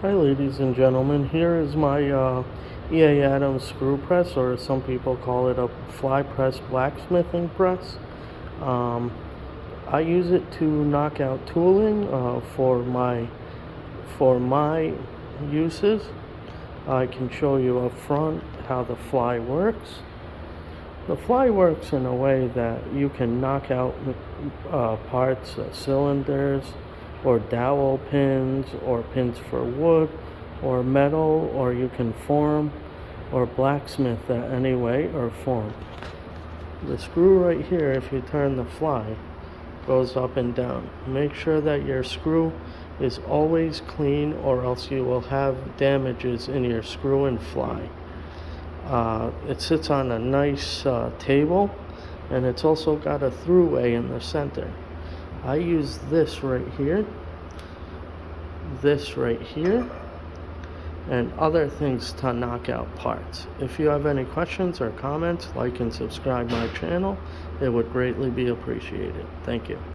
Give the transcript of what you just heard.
Hi ladies and gentlemen, here is my A Adams screw press, or some people call it a fly press blacksmithing press. Um, I use it to knock out tooling for my uses. I can show you up front how the fly works. The fly works in a way that you can knock out parts, cylinders, or dowel pins, or pins for wood, or metal, or you can form or blacksmith that any way or form. The screw right here, if you turn the fly, goes up and down. Make sure that your screw is always clean, or else you will have damages in your screw and fly. It sits on a nice table, and it's also got a throughway in the center. I use this right here, and other things to knock out parts. If you have any questions or comments, like and subscribe my channel. It would greatly be appreciated. Thank you.